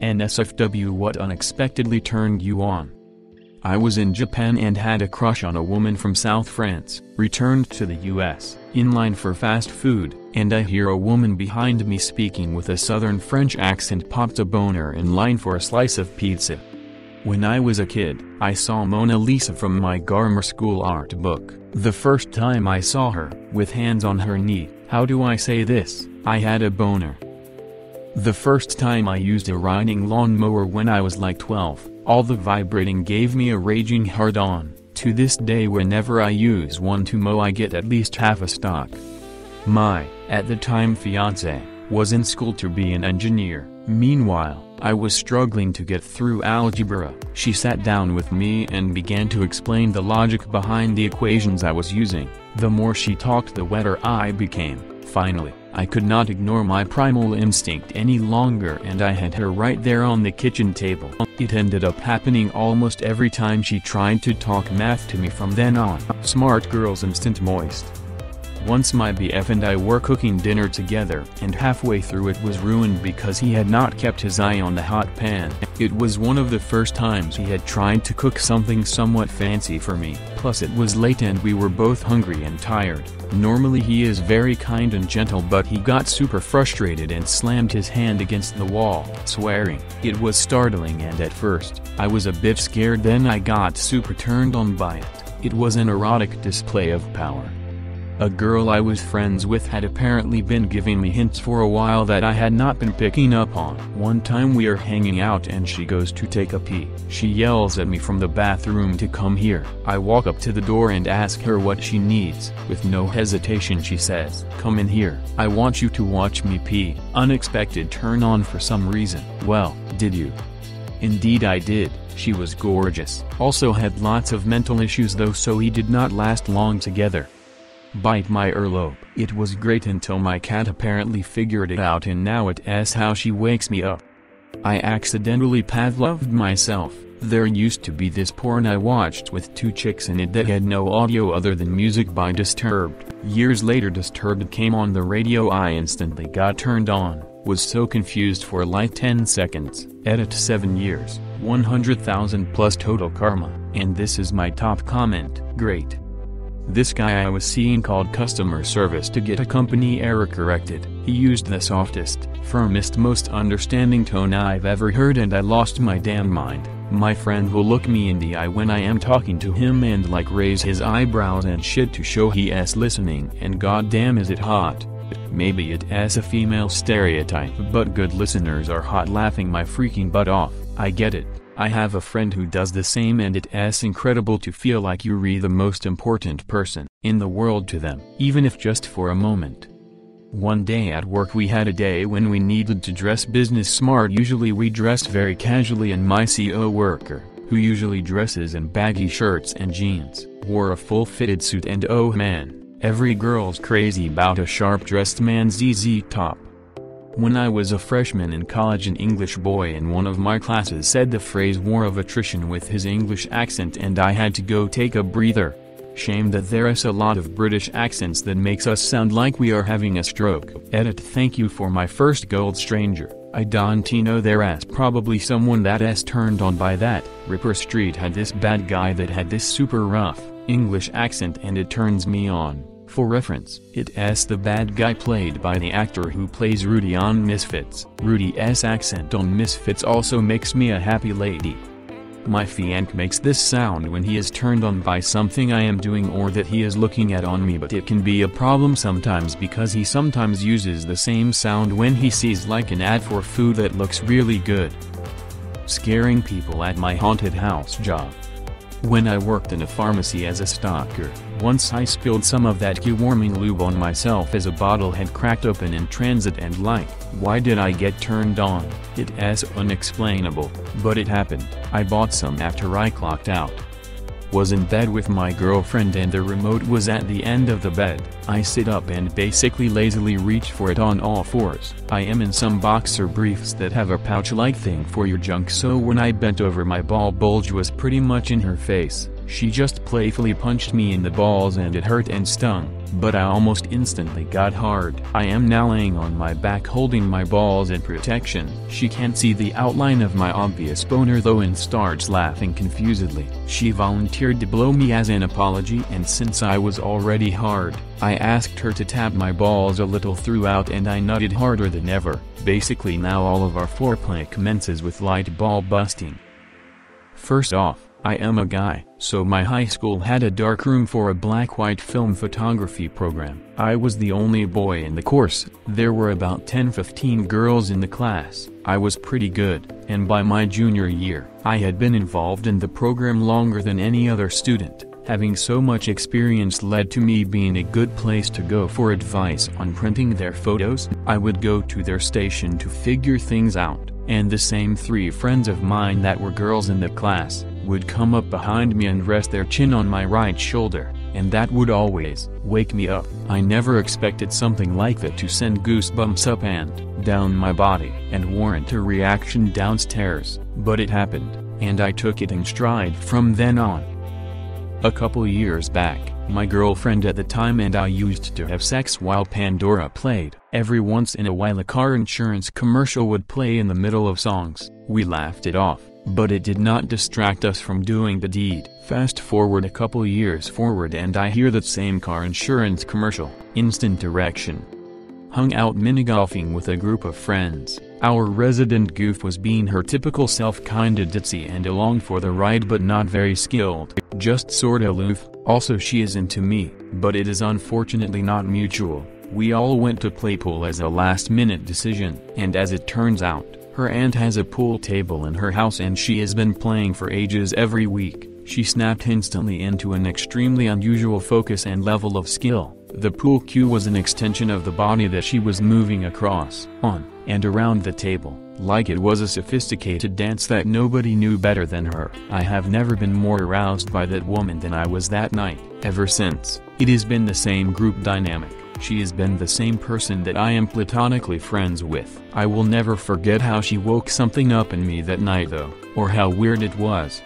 NSFW, what unexpectedly turned you on? I was in Japan and had a crush on a woman from South France, returned to the US, in line for fast food, and I hear a woman behind me speaking with a southern French accent, popped a boner in line for a slice of pizza. When I was a kid, I saw Mona Lisa from my grammar school art book. The first time I saw her, with hands on her knee, how do I say this, I had a boner. The first time I used a riding lawnmower when I was like 12, all the vibrating gave me a raging hard-on. To this day whenever I use one to mow I get at least half a stock. My, at the time fiancé, was in school to be an engineer. Meanwhile, I was struggling to get through algebra. She sat down with me and began to explain the logic behind the equations I was using. The more she talked the wetter I became. Finally, I could not ignore my primal instinct any longer and I had her right there on the kitchen table. It ended up happening almost every time she tried to talk math to me from then on. Smart girls instant moist. Once my BF and I were cooking dinner together and halfway through it was ruined because he had not kept his eye on the hot pan. It was one of the first times he had tried to cook something somewhat fancy for me. Plus it was late and we were both hungry and tired. Normally he is very kind and gentle but he got super frustrated and slammed his hand against the wall, swearing. It was startling and at first, I was a bit scared, then I got super turned on by it. It was an erotic display of power. A girl I was friends with had apparently been giving me hints for a while that I had not been picking up on. One time we are hanging out and she goes to take a pee. She yells at me from the bathroom to come here. I walk up to the door and ask her what she needs. With no hesitation she says, "Come in here. I want you to watch me pee." Unexpected turn on for some reason. Well, did you? Indeed I did. She was gorgeous. Also had lots of mental issues though, so we did not last long together. Bite my earlobe. It was great until my cat apparently figured it out and now it's how she wakes me up. I accidentally Pavloved myself. There used to be this porn I watched with two chicks in it that had no audio other than music by Disturbed. Years later Disturbed came on the radio. I instantly got turned on, was so confused for like 10 seconds. Edit 7 years, 100,000 plus total karma, and this is my top comment. Great. This guy I was seeing called customer service to get a company error corrected. He used the softest, firmest, most understanding tone I've ever heard and I lost my damn mind. My friend will look me in the eye when I am talking to him and like raise his eyebrows and shit to show he's listening, and goddamn is it hot. Maybe it's a female stereotype but good listeners are hot, laughing my freaking butt off. I get it. I have a friend who does the same and it's incredible to feel like you're the most important person in the world to them, even if just for a moment. One day at work we had a day when we needed to dress business smart. Usually we dressed very casually and my CO worker, who usually dresses in baggy shirts and jeans, wore a full fitted suit and oh man, every girl's crazy about a sharp dressed man's ZZ top. When I was a freshman in college, an English boy in one of my classes said the phrase "war of attrition" with his English accent and I had to go take a breather. Shame that there is a lot of British accents that makes us sound like we are having a stroke. Edit. Thank you for my first gold stranger. I don't know, there's probably someone that's turned on by that. Ripper Street had this bad guy that had this super rough English accent and it turns me on. For reference, it's the bad guy played by the actor who plays Rudy on Misfits. Rudy's accent on Misfits also makes me a happy lady. My fiancé makes this sound when he is turned on by something I am doing or that he is looking at on me, but it can be a problem sometimes because he sometimes uses the same sound when he sees like an ad for food that looks really good. Scaring people at my haunted house job. When I worked in a pharmacy as a stalker, once I spilled some of that warming lube on myself as a bottle had cracked open in transit and like, why did I get turned on? It's unexplainable, but it happened. I bought some after I clocked out. Was in bed with my girlfriend and the remote was at the end of the bed. I sit up and basically lazily reach for it on all fours. I am in some boxer briefs that have a pouch-like thing for your junk, so when I bent over my ball bulge was pretty much in her face. She just playfully punched me in the balls and it hurt and stung, but I almost instantly got hard. I am now laying on my back holding my balls in protection. She can't see the outline of my obvious boner though and starts laughing confusedly. She volunteered to blow me as an apology, and since I was already hard, I asked her to tap my balls a little throughout and I nutted harder than ever. Basically now all of our foreplay commences with light ball busting. First off, I am a guy, so my high school had a darkroom for a black-white film photography program. I was the only boy in the course. There were about 10-15 girls in the class. I was pretty good, and by my junior year, I had been involved in the program longer than any other student. Having so much experience led to me being a good place to go for advice on printing their photos. I would go to their station to figure things out, and the same 3 friends of mine that were girls in the class would come up behind me and rest their chin on my right shoulder, and that would always wake me up. I never expected something like that to send goosebumps up and down my body and warrant a reaction downstairs, but it happened, and I took it in stride from then on. A couple years back, my girlfriend at the time and I used to have sex while Pandora played. Every once in a while a car insurance commercial would play in the middle of songs. We laughed it off, but it did not distract us from doing the deed. Fast forward a couple years forward and I hear that same car insurance commercial. Instant erection. Hung out minigolfing with a group of friends. Our resident goof was being her typical self, kinda ditzy and along for the ride but not very skilled, just sorta aloof. Also she is into me, but it is unfortunately not mutual. We all went to play pool as a last-minute decision, and as it turns out, her aunt has a pool table in her house and she has been playing for ages every week. She snapped instantly into an extremely unusual focus and level of skill. The pool cue was an extension of the body that she was moving across, on, and around the table, like it was a sophisticated dance that nobody knew better than her. I have never been more aroused by that woman than I was that night. Ever since, it has been the same group dynamic. She has been the same person that I am platonically friends with. I will never forget how she woke something up in me that night though, or how weird it was.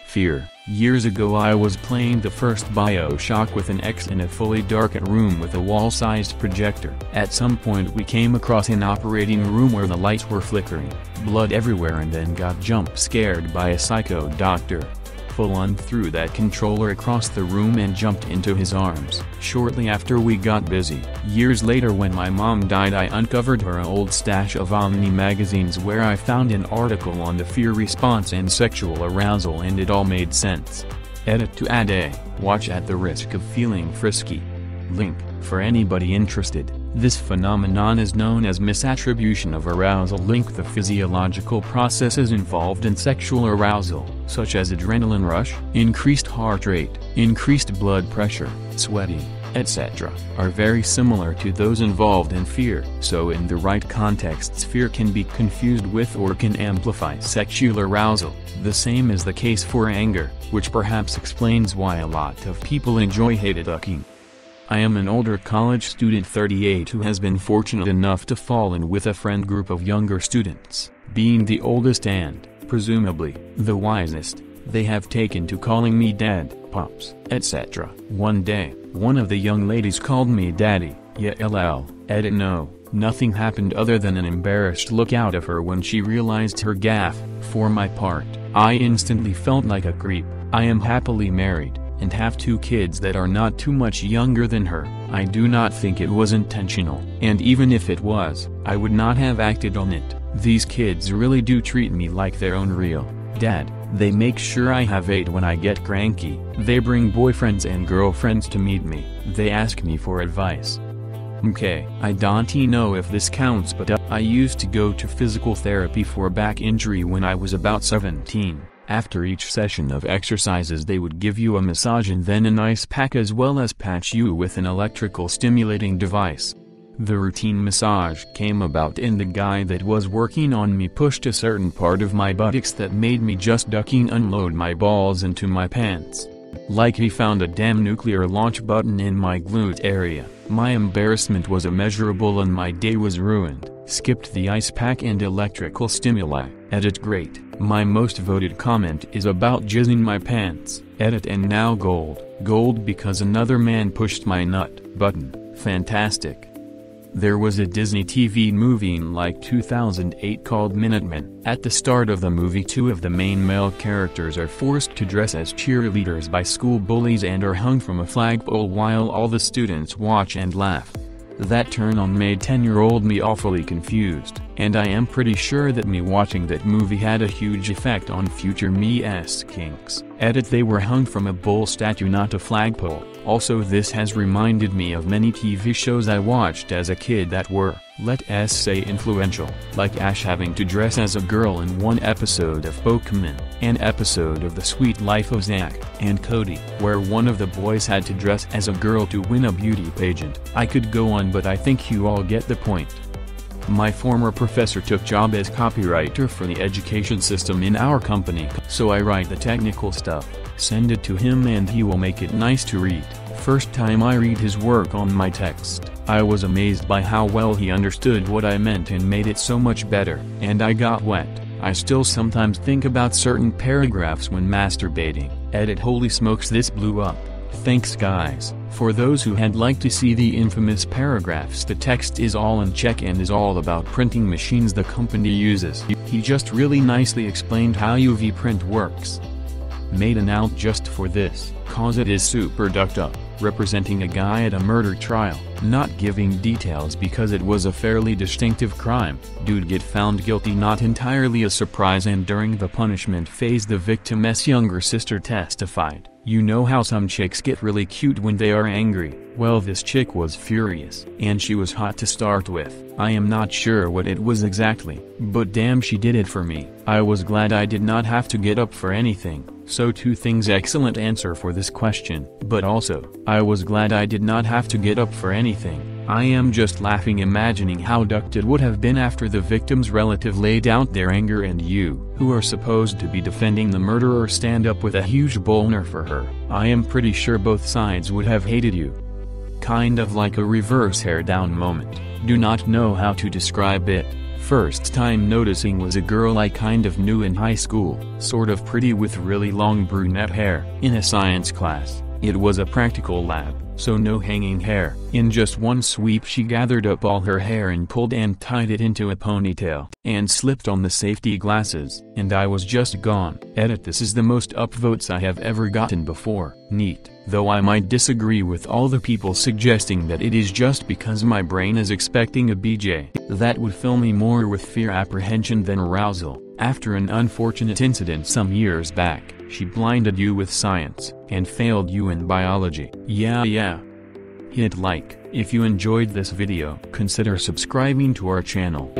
Fear. Years ago I was playing the first BioShock with an ex in a fully darkened room with a wall-sized projector. At some point we came across an operating room where the lights were flickering, blood everywhere, and then got jump-scared by a psycho doctor. Full-on threw that controller across the room and jumped into his arms. Shortly after we got busy. Years later when my mom died I uncovered her old stash of Omni magazines where I found an article on the fear response and sexual arousal, and it all made sense. Edit to add a watch at the risk of feeling frisky. Link, for anybody interested. This phenomenon is known as misattribution of arousal. Link, the physiological processes involved in sexual arousal, such as adrenaline rush, increased heart rate, increased blood pressure, sweating, etc., are very similar to those involved in fear. So in the right contexts fear can be confused with or can amplify sexual arousal. The same is the case for anger, which perhaps explains why a lot of people enjoy ducking. I am an older college student 38 who has been fortunate enough to fall in with a friend group of younger students. Being the oldest and, presumably, the wisest, they have taken to calling me dad, pops, etc. One day, one of the young ladies called me daddy. Yeah, lol. Edit no, nothing happened other than an embarrassed look out of her when she realized her gaffe. For my part, I instantly felt like a creep. I am happily married and have 2 kids that are not too much younger than her. I do not think it was intentional, and even if it was, I would not have acted on it. These kids really do treat me like their own real dad. They make sure I have 8 when I get cranky. They bring boyfriends and girlfriends to meet me. They ask me for advice. Okay, I don't know if this counts, but I used to go to physical therapy for a back injury when I was about 17. After each session of exercises they would give you a massage and then an ice pack as well as patch you with an electrical stimulating device. The routine massage came about and the guy that was working on me pushed a certain part of my buttocks that made me just ducking unload my balls into my pants. Like he found a damn nuclear launch button in my glute area. My embarrassment was immeasurable and my day was ruined. Skipped the ice pack and electrical stimuli. Edit great. My most voted comment is about jizzing my pants. Edit and now gold. Gold because another man pushed my nut button. Fantastic. There was a Disney TV movie in like 2008 called Minutemen. At the start of the movie, two of the main male characters are forced to dress as cheerleaders by school bullies and are hung from a flagpole while all the students watch and laugh. That turn-on made 10-year-old me awfully confused, and I am pretty sure that me watching that movie had a huge effect on future me's kinks. Edit, they were hung from a bull statue, not a flagpole. Also, this has reminded me of many TV shows I watched as a kid that were, let's say, influential, like Ash having to dress as a girl in one episode of Pokemon, an episode of The Sweet Life of Zack and Cody, where one of the boys had to dress as a girl to win a beauty pageant. I could go on, but I think you all get the point. My former professor took job as copywriter for the education system in our company, so I write the technical stuff, send it to him, and he will make it nice to read. First time I read his work on my text, I was amazed by how well he understood what I meant and made it so much better, and I got wet. I still sometimes think about certain paragraphs when masturbating. Edit, holy smokes, this blew up. Thanks guys. For those who had liked to see the infamous paragraphs, the text is all in check and is all about printing machines the company uses. He just really nicely explained how UV print works. Made an alt just for this, cause it is super ducked up, representing a guy at a murder trial, not giving details because it was a fairly distinctive crime. Dude get found guilty, not entirely a surprise, and during the punishment phase the victim's younger sister testified. You know how some chicks get really cute when they are angry? Well, this chick was furious, and she was hot to start with. I am not sure what it was exactly, but damn, she did it for me. I was glad I did not have to get up for anything. So two things: excellent answer for this question, but also, I was glad I did not have to get up for anything. I am just laughing imagining how ducked it would have been after the victim's relative laid out their anger and you, who are supposed to be defending the murderer, stand up with a huge boner for her. I am pretty sure both sides would have hated you. Kind of like a reverse hair down moment. Do not know how to describe it. First time noticing was a girl I kind of knew in high school, sort of pretty with really long brunette hair. In a science class, it was a practical lab, so no hanging hair. In just one sweep she gathered up all her hair and pulled and tied it into a ponytail, and slipped on the safety glasses, and I was just gone. Edit, this is the most upvotes I have ever gotten before. Neat. Though I might disagree with all the people suggesting that it is just because my brain is expecting a BJ. That would fill me more with fear, apprehension than arousal. After an unfortunate incident some years back, she blinded you with science, and failed you in biology. Yeah. Hit like. If you enjoyed this video, consider subscribing to our channel.